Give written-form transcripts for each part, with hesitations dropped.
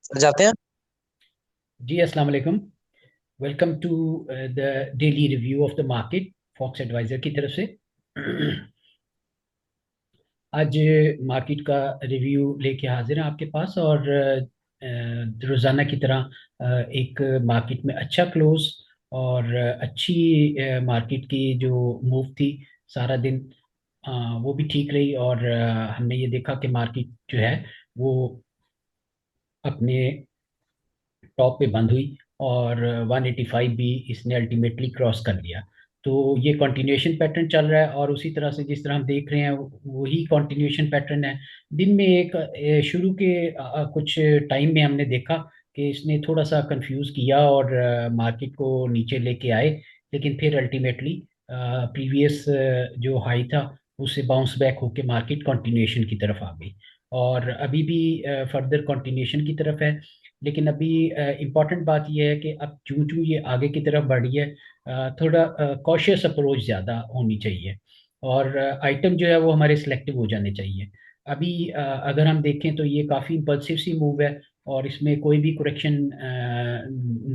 Sir जाते हैं। जी अस्सलाम वालेकुम। Welcome to the daily review of the market Fox Advisor की तरफ से। आज मार्केट का रिव्यू लेके हाजिर हैं आपके पास और रोज़ाना की तरह एक मार्केट में अच्छा क्लोज और अच्छी मार्केट की जो मूव थी सारा दिन, अ, वो भी ठीक रही। और हमने ये देखा कि मार्केट जो है वो अपने टॉप पे बंद हुई और 185 भी इसने अल्टीमेटली क्रॉस कर लिया। तो ये कंटिन्यूएशन पैटर्न चल रहा है और उसी तरह से जिस तरह हम देख रहे हैं वही कंटिन्यूएशन पैटर्न है। दिन में एक शुरू के कुछ टाइम में हमने देखा कि इसने थोड़ा सा कंफ्यूज किया और मार्केट को नीचे लेके आए, लेकिन फिर अल्टीमेटली प्रीवियस जो हाई था उससे बाउंस बैक होके मार्केट कंटिन्यूएशन की तरफ आ गई और अभी भी फर्दर कंटिन्यूएशन की तरफ है। लेकिन अभी इम्पॉर्टेंट बात यह है कि अब चूं चूं ये आगे की तरफ बढ़ी है, थोड़ा कॉशियस अप्रोच ज़्यादा होनी चाहिए और आइटम जो है वो हमारे सिलेक्टिव हो जाने चाहिए। अभी अगर हम देखें तो ये काफ़ी इम्पल्सिव सी मूव है और इसमें कोई भी करेक्शन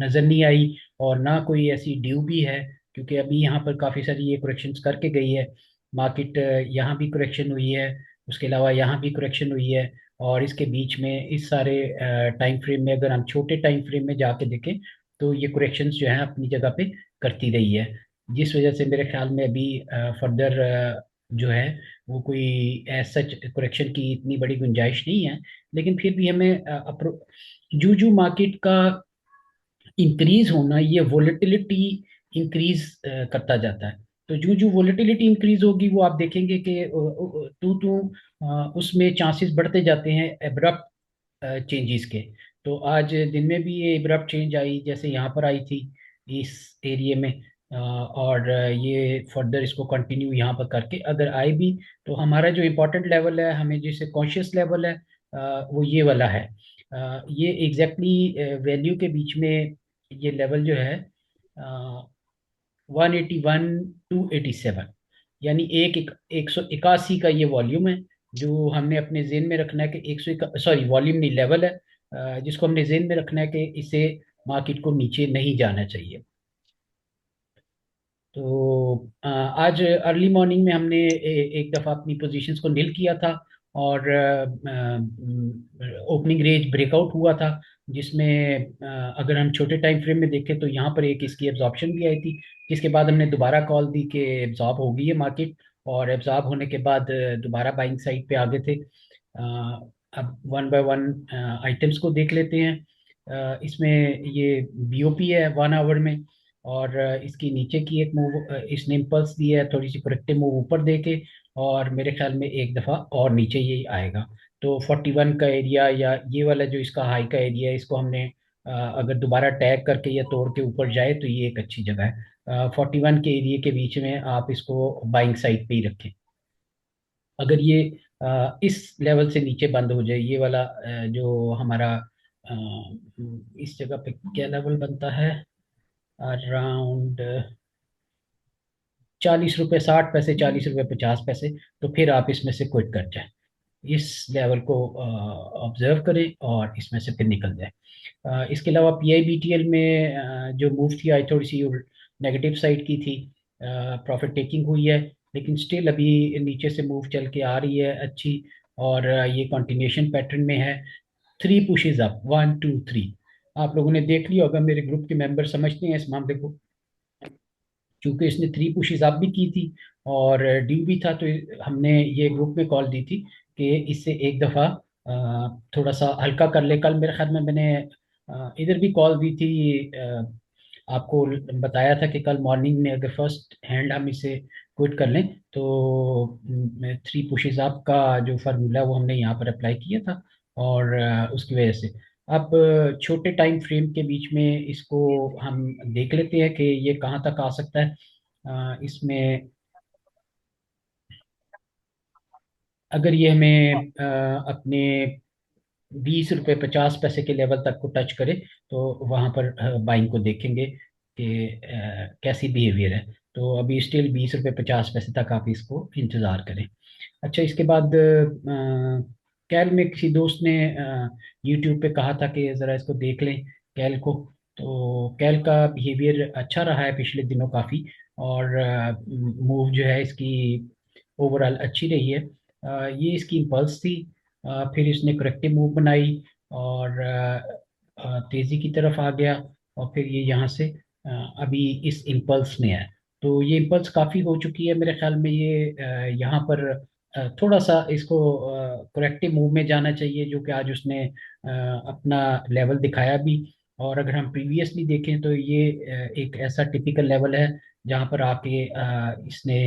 नज़र नहीं आई और ना कोई ऐसी ड्यू भी है, क्योंकि अभी यहाँ पर काफ़ी सारी ये करेक्शंस करके गई है मार्केट। यहाँ भी करेक्शन हुई है, उसके अलावा यहाँ भी करेक्शन हुई है और इसके बीच में इस सारे टाइम फ्रेम में अगर हम छोटे टाइम फ्रेम में जाके देखें तो ये करेक्शंस जो है अपनी जगह पे करती रही है, जिस वजह से मेरे ख्याल में अभी फर्दर जो है वो कोई सच करेक्शन की इतनी बड़ी गुंजाइश नहीं है। लेकिन फिर भी हमें जू जू मार्केट का इंक्रीज होना, ये वोलेटिलिटी इंक्रीज करता जाता है। तो जो जो वोलेटिलिटी इंक्रीज होगी वो आप देखेंगे कि टू टू उसमें चांसेस बढ़ते जाते हैं एब्रप्ट चेंजेस के। तो आज दिन में भी ये एब्रप्ट चेंज आई, जैसे यहाँ पर आई थी इस एरिया में, और ये फर्दर इसको कंटिन्यू यहाँ पर करके अगर आए भी तो हमारा जो इम्पोर्टेंट लेवल है, हमें जिसे कॉन्शियस लेवल है, वो ये वाला है। ये एग्जैक्टली वैल्यू के बीच में ये लेवल जो है 181 टू 87, यानी 181 का ये वॉल्यूम है जो हमने अपने जेन में रखना है कि 100, सॉरी वॉल्यूम नहीं लेवल है, जिसको हमने जेन में रखना है कि इसे मार्केट को नीचे नहीं जाना चाहिए। तो आज अर्ली मॉर्निंग में हमने एक दफ़ा अपनी पोजीशंस को नील किया था और ओपनिंग रेंज ब्रेकआउट हुआ था, जिसमें अगर हम छोटे टाइम फ्रेम में देखें तो यहाँ पर एक इसकी एब्जॉर्प्शन भी आई थी, जिसके बाद हमने दोबारा कॉल दी कि एब्जॉर्ब हो गई है मार्केट। और एब्जॉर्ब होने के बाद दोबारा बाइंग साइड पे आ गए थे। अब वन बाय वन आइटम्स को देख लेते हैं। इसमें ये बीओपी है 1 आवर में और इसकी नीचे की एक मूव इसने इम्पल्स दिया है, थोड़ी सी करेक्टिव मूव ऊपर देके और मेरे ख्याल में एक दफ़ा और नीचे ये आएगा। तो 41 का एरिया या ये वाला जो इसका हाई का एरिया है, इसको हमने अगर दोबारा टैग करके या तोड़ के ऊपर जाए तो ये एक अच्छी जगह है। 41 के एरिया के बीच में आप इसको बाइंग साइड पे ही रखें। अगर ये इस लेवल से नीचे बंद हो जाए, ये वाला जो हमारा अ, इस जगह पे क्या लेवल बनता है, अराउंड 40 रुपये 60 पैसे, 40 रुपये 50 पैसे, तो फिर आप इसमें से क्विट कर जाए, इस लेवल को ऑब्जर्व करें और इसमें से फिर निकल जाए। इसके अलावा पीआईबीटीएल में जो मूव थी आई थोड़ी सी नेगेटिव साइड की थी, प्रॉफिट टेकिंग हुई है, लेकिन स्टिल अभी नीचे से मूव चल के आ रही है अच्छी और ये कंटिन्यूएशन पैटर्न में है। 3 पुशेज अप, 1 2 3, आप लोगों ने देख लिया होगा, मेरे ग्रुप के मेंबर समझते हैं इस मामले को, क्योंकि इसने 3 पुशेज अप भी की थी और ड्यू भी था। तो हमने ये ग्रुप में कॉल दी थी कि इससे एक दफ़ा थोड़ा सा हल्का कर ले। कल मेरे ख्याल में मैंने इधर भी कॉल दी थी, आपको बताया था कि कल मॉर्निंग में अगर फर्स्ट हैंड हम इसे क्विट कर लें तो 3 पुशेज अप का जो फार्मूला वो हमने यहाँ पर अप्लाई किया था और उसकी वजह से अब छोटे टाइम फ्रेम के बीच में इसको हम देख लेते हैं कि ये कहाँ तक आ सकता है। इसमें अगर ये हमें अपने 20 रुपये 50 पैसे के लेवल तक को टच करे तो वहां पर बाइंग को देखेंगे कि कैसी बिहेवियर है। तो अभी स्टिल 20 रुपये 50 पैसे तक आप इसको इंतजार करें। अच्छा, इसके बाद कैल में किसी दोस्त ने यूट्यूब पे कहा था कि ज़रा इसको देख लें कैल को। तो कैल का बिहेवियर अच्छा रहा है पिछले दिनों काफ़ी, और मूव जो है इसकी ओवरऑल अच्छी रही है। ये इसकी इम्पल्स थी, फिर इसने करेक्टिव मूव बनाई और तेज़ी की तरफ आ गया, और फिर ये यहाँ से अभी इस इम्पल्स में है। तो ये इम्पल्स काफ़ी हो चुकी है मेरे ख्याल में। ये यहाँ पर थोड़ा सा इसको करेक्टिव मूव में जाना चाहिए, जो कि आज उसने अपना लेवल दिखाया भी। और अगर हम प्रीवियसली देखें तो ये एक ऐसा टिपिकल लेवल है जहाँ पर आके इसने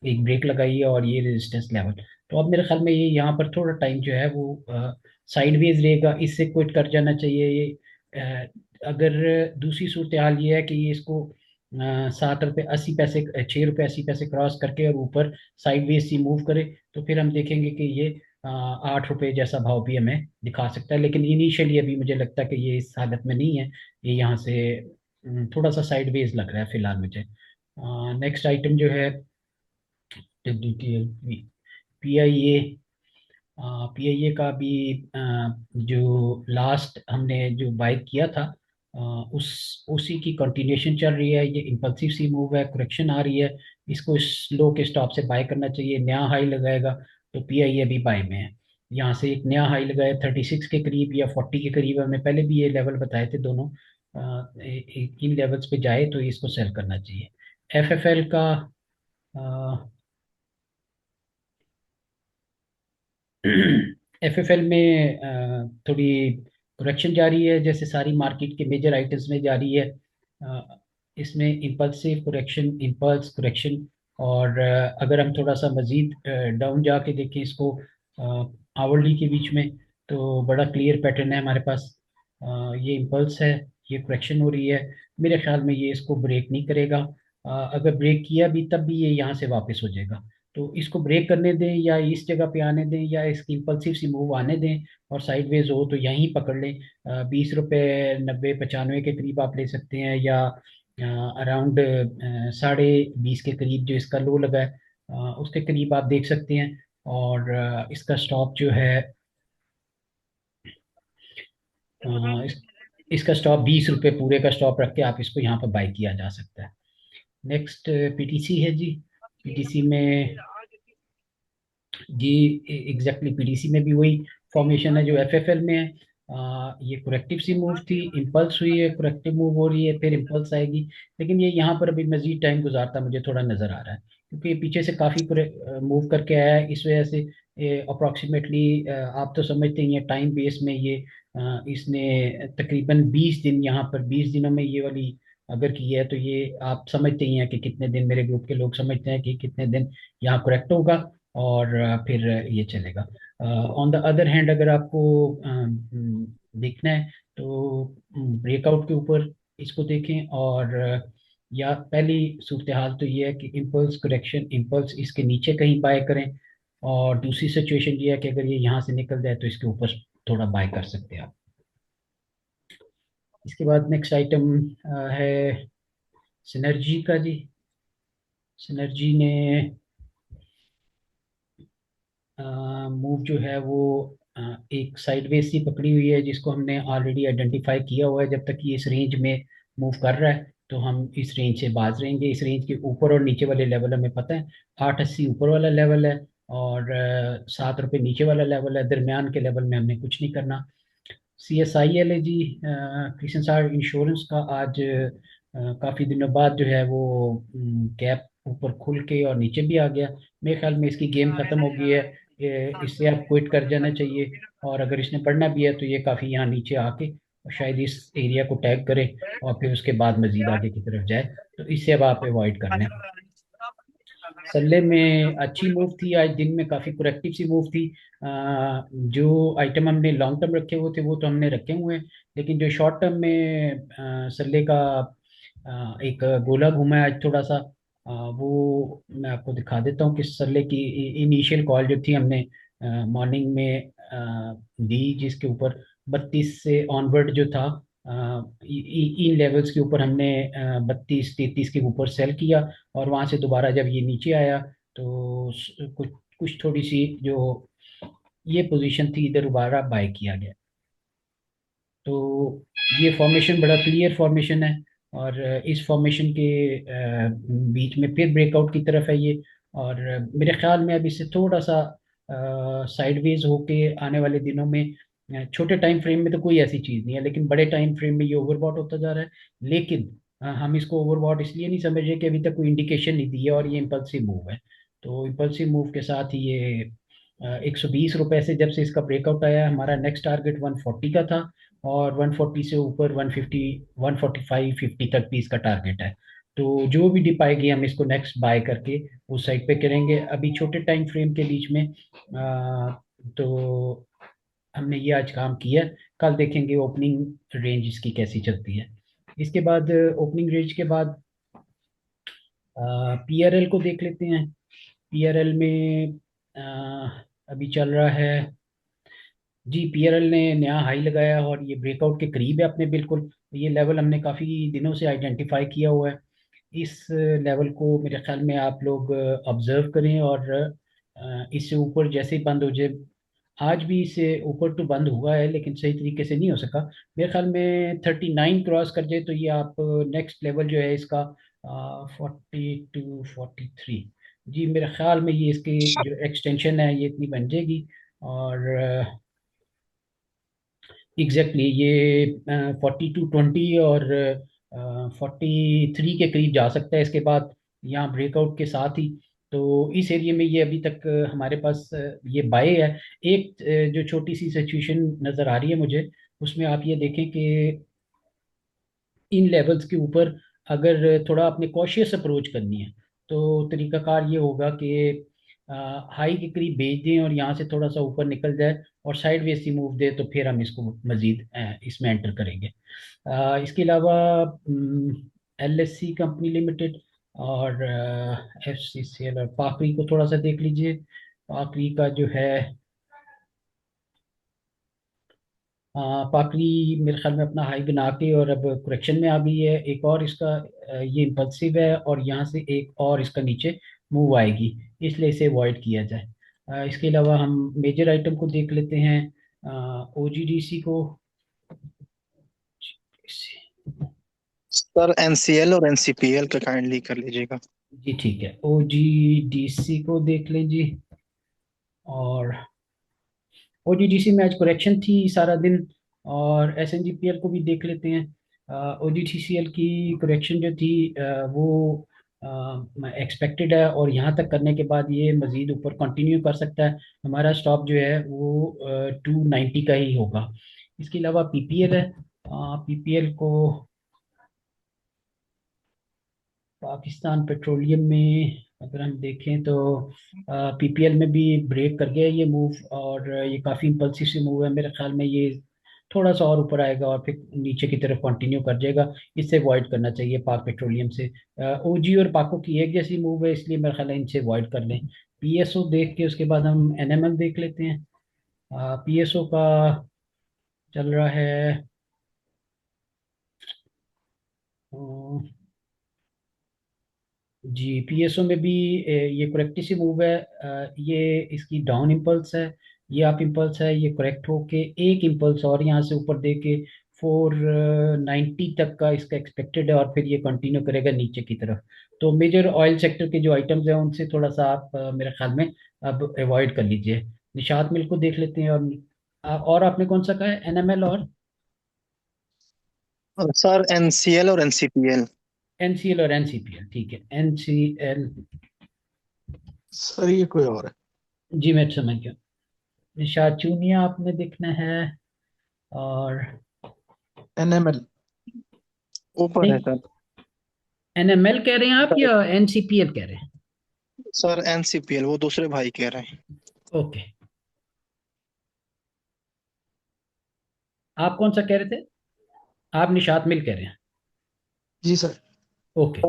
एक ब्रेक लगाई है, और ये रेजिस्टेंस लेवल। तो अब मेरे ख्याल में ये यहाँ पर थोड़ा टाइम जो है वो साइडवेज रहेगा, इससे क्विट कर जाना चाहिए ये। अगर दूसरी सूरत हाल ये है कि ये इसको 7 रुपये 80 पैसे, 6 रुपये 80 पैसे क्रॉस करके और ऊपर साइडवेज सी मूव करे, तो फिर हम देखेंगे कि ये 8 रुपये जैसा भाव भी हमें दिखा सकता है। लेकिन इनिशियली अभी मुझे लगता है कि ये इस हालत में नहीं है। ये यहाँ से थोड़ा सा साइडवेज लग रहा है फिलहाल मुझे। नेक्स्ट आइटम जो है PIA। PIA का भी जो लास्ट हमने जो बाय किया था, अ, उसी की कंटिन्यूएशन चल रही है। ये इम्पल्सिव सी मूव है, करेक्शन आ रही है। इसको इस लो के स्टॉप से बाय करना चाहिए, नया हाई लगाएगा। तो PIA भी बाय में है। यहाँ से एक नया हाई लगाया 36 के करीब या 40 के करीब, हमने पहले भी ये लेवल बताए थे दोनों। इन लेवल्स पे जाए तो इसको सेल करना चाहिए। FFL का FFL में थोड़ी करेक्शन जारी है, जैसे सारी मार्केट के मेजर आइटम्स में जारी है। इसमें इम्पल्सिव करेक्शन, इम्पल्स करेक्शन, और अगर हम थोड़ा सा मजीद डाउन जाके देखें इसको आवरली के बीच में, तो बड़ा क्लियर पैटर्न है हमारे पास। ये इम्पल्स है, ये करेक्शन हो रही है। मेरे ख्याल में ये इसको ब्रेक नहीं करेगा। अगर ब्रेक किया भी तब भी ये यहाँ से वापस हो जाएगा। तो इसको ब्रेक करने दें या इस जगह पे आने दें, या इसकी इम्पल्सिव सी मूव आने दें और साइडवेज हो तो यहीं पकड़ लें। 20 रुपये 90 95 के करीब आप ले सकते हैं, या अराउंड 20.5 के करीब जो इसका लो लगा है, उसके करीब आप देख सकते हैं। और इसका स्टॉप जो है, अ, इस, इसका स्टॉप 20 रुपये पूरे का स्टॉप रख के आप इसको यहाँ पर बाई किया जा सकता है। नेक्स्ट PTC है जी। PTC में जी एग्जैक्टली PDC में भी वही फॉर्मेशन है जो FFL में है। ये करेक्टिव सी मूव थी, इम्पल्स हुई है, करेक्टिव मूव हो रही है, फिर इम्पल्स आएगी। लेकिन ये यहाँ पर अभी मजीद टाइम गुजारता मुझे थोड़ा नजर आ रहा है, क्योंकि ये पीछे से काफी मूव करके आया है। इस वजह से अप्रोक्सीमेटली आप तो समझते ही हैं टाइम बेस में ये इसने तकरीबन 20 दिन, यहाँ पर 20 दिनों में ये वाली अगर की है, तो ये आप समझते ही हैं कि कितने दिन, मेरे ग्रुप के लोग समझते हैं कि कितने दिन यहाँ करेक्ट होगा, और फिर ये चलेगा। ऑन द अदर हैंड अगर आपको देखना है तो ब्रेकआउट के ऊपर इसको देखें, और या पहली सूरत हाल तो ये है कि इम्पल्स करेक्शन, इम्पल्स इसके नीचे कहीं बाय करें। और दूसरी सिचुएशन ये है कि अगर ये यहाँ से निकल जाए तो इसके ऊपर थोड़ा बाय कर सकते हैं आप। इसके बाद नेक्स्ट आइटम है सिनर्जी का जी। सिनर्जी ने मूव जो है वो एक साइडवेज सी पकड़ी हुई है, जिसको हमने ऑलरेडी आइडेंटिफाई किया हुआ है। जब तक ये इस रेंज में मूव कर रहा है तो हम इस रेंज से बाज रहेंगे। इस रेंज के ऊपर और नीचे वाले लेवल हमें पता है। 880 ऊपर वाला लेवल है, और 7 रुपये नीचे वाला लेवल है। दरमियान के लेवल में हमने कुछ नहीं करना। CSIL है जी, क्रिशन सार इंश्योरेंस का। आज काफ़ी दिनों बाद जो है वो गैप ऊपर खुल के और नीचे भी आ गया। मेरे ख्याल में इसकी गेम खत्म हो गई है। इससे आप क्विट कर जाना चाहिए। और अगर इसने पढ़ना भी है तो ये काफ़ी यहाँ नीचे आके और शायद इस एरिया को टैग करे, और फिर उसके बाद मजीद आगे की तरफ जाए। तो इससे अब आप अवॉइड कर लें। सल्ले में अच्छी मूव थी, आज दिन में काफ़ी प्रोएक्टिव सी मूव थी। जो आइटम हमने लॉन्ग टर्म रखे हुए थे वो तो हमने रखे हुए हैं, लेकिन जो शॉर्ट टर्म में सल्ले का एक गोला घूमा है आज थोड़ा सा। वो मैं आपको दिखा देता हूँ कि सल्ले की इनिशियल कॉल जो थी हमने मॉर्निंग में दी, जिसके ऊपर 32 से ऑनवर्ड जो था, इन लेवल्स के ऊपर हमने 32 33 के ऊपर सेल किया। और वहां से दोबारा जब ये नीचे आया तो कुछ कुछ थोड़ी सी जो ये पोजीशन थी, इधर दोबारा बाय किया गया। तो ये फॉर्मेशन बड़ा क्लियर फॉर्मेशन है। और इस फॉर्मेशन के बीच में फिर ब्रेकआउट की तरफ है ये। और मेरे ख्याल में अब इससे थोड़ा सा साइडवेज होके आने वाले दिनों में, छोटे टाइम फ्रेम में तो कोई ऐसी चीज़ नहीं है, लेकिन बड़े टाइम फ्रेम में ये ओवरबॉट होता जा रहा है। लेकिन हम इसको ओवरबॉट इसलिए नहीं समझ रहे कि अभी तक कोई इंडिकेशन नहीं दी है और ये इम्पल्सिव मूव है। तो इम्पल्सिव मूव के साथ ही ये 120 रुपए से जब से इसका ब्रेकआउट आया, हमारा नेक्स्ट टारगेट 140 का था। और 140 से ऊपर 150, 145, 50 तक भी इसका टारगेट है। तो जो भी डिप आएगी हम इसको नेक्स्ट बाय करके उस साइड पे करेंगे। अभी छोटे टाइम फ्रेम के बीच में तो हमने ये आज काम किया। कल देखेंगे ओपनिंग रेंज इसकी कैसी चलती है। इसके बाद ओपनिंग रेंज के बाद पीआरएल को देख लेते हैं। पीआरएल में अभी चल रहा है। जी, पीआरएल ने नया हाई लगाया और ये ब्रेकआउट के करीब है अपने, बिल्कुल। ये लेवल हमने काफ़ी दिनों से आइडेंटिफाई किया हुआ है। इस लेवल को मेरे ख्याल में आप लोग ऑब्जर्व करें। और इससे ऊपर जैसे ही बंद हो जाए, आज भी इससे ऊपर तो बंद हुआ है लेकिन सही तरीके से नहीं हो सका। मेरे ख्याल में 39 क्रॉस कर जाए तो ये आप नेक्स्ट लेवल जो है इसका 42, 43। जी, मेरे ख्याल में ये इसकी जो एक्सटेंशन है ये इतनी बन जाएगी। और एग्जैक्टली ये 42, 20 और 43 के करीब जा सकता है इसके बाद, यहाँ ब्रेकआउट के साथ ही। तो इस एरिया में ये अभी तक हमारे पास ये बाय है। एक जो छोटी सी सिचुएशन नज़र आ रही है मुझे, उसमें आप ये देखें कि इन लेवल्स के ऊपर अगर थोड़ा अपने कॉशियस अप्रोच करनी है तो तरीकाकार ये होगा कि हाई के करीब भेज दें और यहाँ से थोड़ा सा ऊपर निकल जाए और साइड वेज सी मूव दे, तो फिर हम इसको मजीद इसमें एंटर करेंगे। इसके अलावा एलएससी कंपनी लिमिटेड और एफसीसीएल और पाकरी को थोड़ा सा देख लीजिए। पाकरी का जो है, पाकरी मेरे ख्याल में अपना हाई बना के और अब करेक्शन में आ गई है। एक और इसका ये इम्पल्सिव है और यहाँ से एक और इसका नीचे मूव आएगी, इसलिए इसे अवॉइड किया जाए। इसके अलावा हम मेजर आइटम को देख लेते हैं, ओजीडीसी को। सर एनसीएल और एनसीपीएल का काइंडली कर लीजिएगा। जी ठीक है, ओजीडीसी को देख लें जी। और ओजीडीसी में आज करेक्शन थी सारा दिन। और एसएनजीपीएल को भी देख लेते हैं। ओजीडीसीएल की करेक्शन जो थी वो एक्सपेक्टेड है और यहाँ तक करने के बाद ये मजीद ऊपर कंटिन्यू कर सकता है। हमारा स्टॉप जो है वो 290 का ही होगा। इसके अलावा पीपीएल है। पीपीएल को पाकिस्तान पेट्रोलियम में अगर हम देखें तो पीपीएल में भी ब्रेक कर गया ये मूव। और ये काफ़ी इम्पल्सिव से मूव है, मेरे ख्याल में ये थोड़ा सा और ऊपर आएगा और फिर नीचे की तरफ कंटिन्यू कर जाएगा। इससे अवॉइड करना चाहिए पाक पेट्रोलियम से। ओजी और पाको की एक जैसी मूव है, इसलिए मेरे ख्याल है इनसे अवॉइड कर लें। पीएसओ देख के उसके बाद हम एनएमएल देख लेते हैं। पीएसओ का चल रहा है जी, पीएसओ में भी ये करेक्ट सी मूव है। ये इसकी डाउन इम्पल्स है, ये अप इम्पल्स है। ये करेक्ट होके एक इम्पल्स और यहाँ से ऊपर दे के 490 तक का इसका एक्सपेक्टेड है और फिर ये कंटिन्यू करेगा नीचे की तरफ। तो मेजर ऑयल सेक्टर के जो आइटम्स हैं उनसे थोड़ा सा आप मेरे ख्याल में अब अवॉइड कर लीजिए। निशात मिल को देख लेते हैं। और आपने कौन सा कहा है, एनएमएल और सर एनसीएल और एनसीपीएल। एनसीएल और एनसीपीएल? ठीक है, एनसीएल। सर ये कोई और है। जी मैं समझ गया। निशात चूनिया आपने देखना है। और एनएमएल ऊपर है नहीं, सर। एनएमएल कह रहे हैं आप सर या एनसीपीएल कह रहे हैं? सर एनसीपीएल वो दूसरे भाई कह रहे हैं। ओके, आप कौन सा कह रहे थे? आप निशात मिल कह रहे हैं? जी सर। ओके।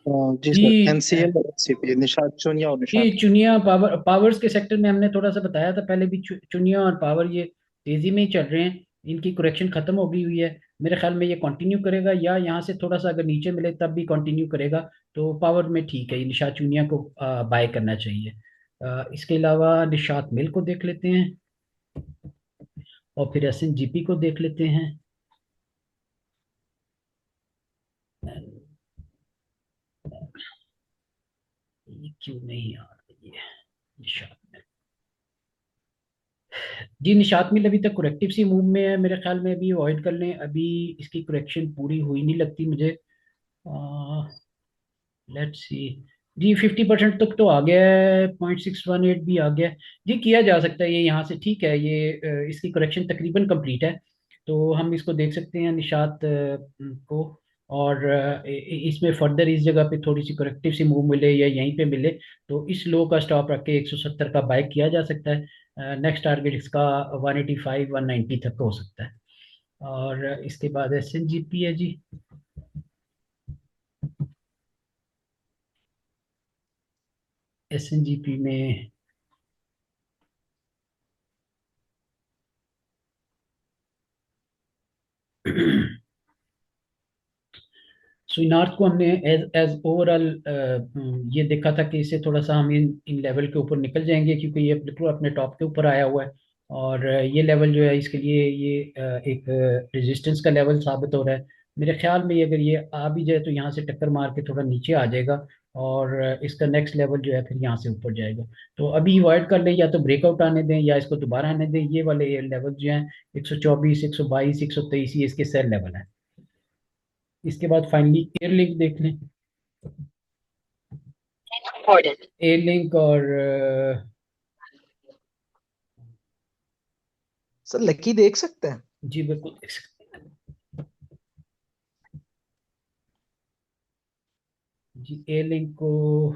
जी जी सर एनसीएल और एनसीपीएल निषाद चुनिया और जी, निषाद। चुनिया पावर्स के सेक्टर में हमने थोड़ा सा बताया था पहले भी। चुनिया और पावर ये तेजी में ही चल रहे हैं। इनकी करेक्शन खत्म हो गई हुई है। मेरे ख्याल में ये कंटिन्यू करेगा या यहाँ से थोड़ा सा अगर नीचे मिले तब भी कंटिन्यू करेगा। तो पावर में ठीक है, ये निशात चुनिया को बाय करना चाहिए। इसके अलावा निशात मिल को देख लेते हैं। और फिर SNGP को देख लेते हैं। ये क्यों नहीं आ रही है निशात में? जी, निशात मिल अभी तक करेक्टिव सी मूव में है, मेरे ख्याल में अभी अवॉइड कर लें, अभी इसकी करेक्शन पूरी हुई नहीं लगती मुझे। Let's see. जी 50% तक तो आ गया है, 0.618 भी आ गया है। जी किया जा सकता है ये यहाँ से, ठीक है, ये इसकी करेक्शन तकरीबन कंप्लीट है। तो हम इसको देख सकते हैं निशात को। और इसमें फर्दर इस जगह पे थोड़ी सी करेक्टिव सी मूव मिले या यहीं पे मिले, तो इस लो का स्टॉप रख के 170 का बाय किया जा सकता है। नेक्स्ट टारगेट इसका 185 190 तक हो सकता है। और इसके बाद SNGP है जी। SNGP में स्विनार्थ को हमने एज एज ओवरऑल ये देखा था कि इससे थोड़ा सा हम इन लेवल के ऊपर निकल जाएंगे, क्योंकि ये बिल्कुल अपने टॉप के ऊपर आया हुआ है। और ये लेवल जो है इसके लिए ये एक रेजिस्टेंस का लेवल साबित हो रहा है। मेरे ख्याल में अगर ये आ भी जाए तो यहाँ से टक्कर मार के थोड़ा नीचे आ जाएगा, और इसका नेक्स्ट लेवल जो है फिर यहाँ से ऊपर जाएगा। तो अभी अवॉइड कर लें, या तो ब्रेकआउट आने दें या इसको दोबारा आने दें। ये वाले लेवल जो हैं 124 122 123 ये इसके सेल लेवल हैं। इसके बाद फाइनली एयरलिंक देख लें। एयरलिंक और सर लकी देख सकते हैं। जी बिल्कुल देख सकते हैं। जी एयरलिंक को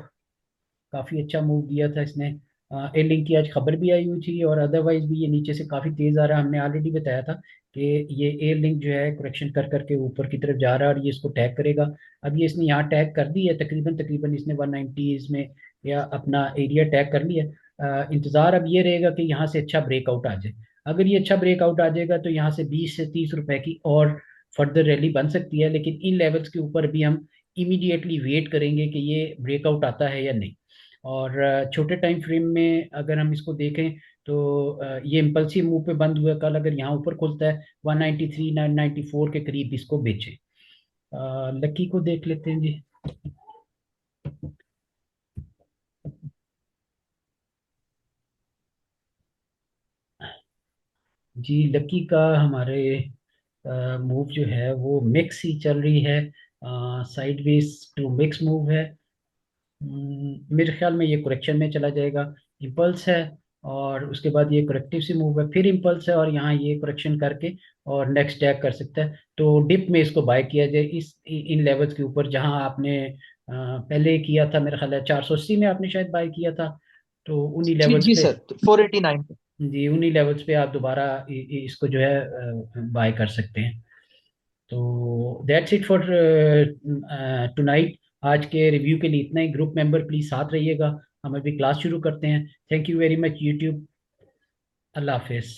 काफ़ी अच्छा मूव दिया था इसने। एयरलिंक की आज खबर भी आई हुई थी, और अदरवाइज भी ये नीचे से काफ़ी तेज़ आ रहा है। हमने ऑलरेडी बताया था कि ये एयरलिंक जो है करेक्शन कर करके ऊपर की तरफ जा रहा है, और ये इसको टैग करेगा। अब ये इसने यहाँ टैग कर दी है, तकरीबन तकरीबन इसने 190 में या अपना एरिया टैग कर लिया। इंतज़ार अब ये रहेगा कि यहाँ से अच्छा ब्रेकआउट आ जाए। अगर ये अच्छा ब्रेकआउट आ जाएगा तो यहाँ से 20 से 30 रुपए की और फर्दर रैली बन सकती है, लेकिन इन लेवल्स के ऊपर भी हम इमीडिएटली वेट करेंगे कि ये ब्रेकआउट आता है या नहीं। और छोटे टाइम फ्रेम में अगर हम इसको देखें तो ये इम्पल्सिव मूव पे बंद हुआ। कल अगर यहाँ ऊपर खुलता है 193 994 के करीब इसको बेचे। लकी को देख लेते हैं जी। जी लकी का हमारे मूव जो है वो मिक्स ही चल रही है, साइडवेज टू मिक्स मूव है। मेरे ख्याल में ये करेक्शन में चला जाएगा। इम्पल्स है, और उसके बाद ये करेक्टिव सी मूव है, फिर इम्पल्स है, और यहाँ ये करेक्शन करके और नेक्स्ट टैग कर सकता है। तो डिप में इसको बाय किया जाए इस इन लेवल्स के ऊपर, जहाँ आपने पहले किया था, मेरा ख्याल है 480 में आपने शायद बाय किया था। तो उन्हीं जी लेवल्स जी पे, सर, 489 पे। जी उन्हीं लेवल्स पे आप दोबारा इसको जो है बाय कर सकते हैं। तो दैट्स इट फॉर टुनाइट। आज के रिव्यू के लिए इतना ही। ग्रुप मेंबर प्लीज साथ रहिएगा, हम अभी क्लास शुरू करते हैं। Thank you very much YouTube. Allah Hafiz.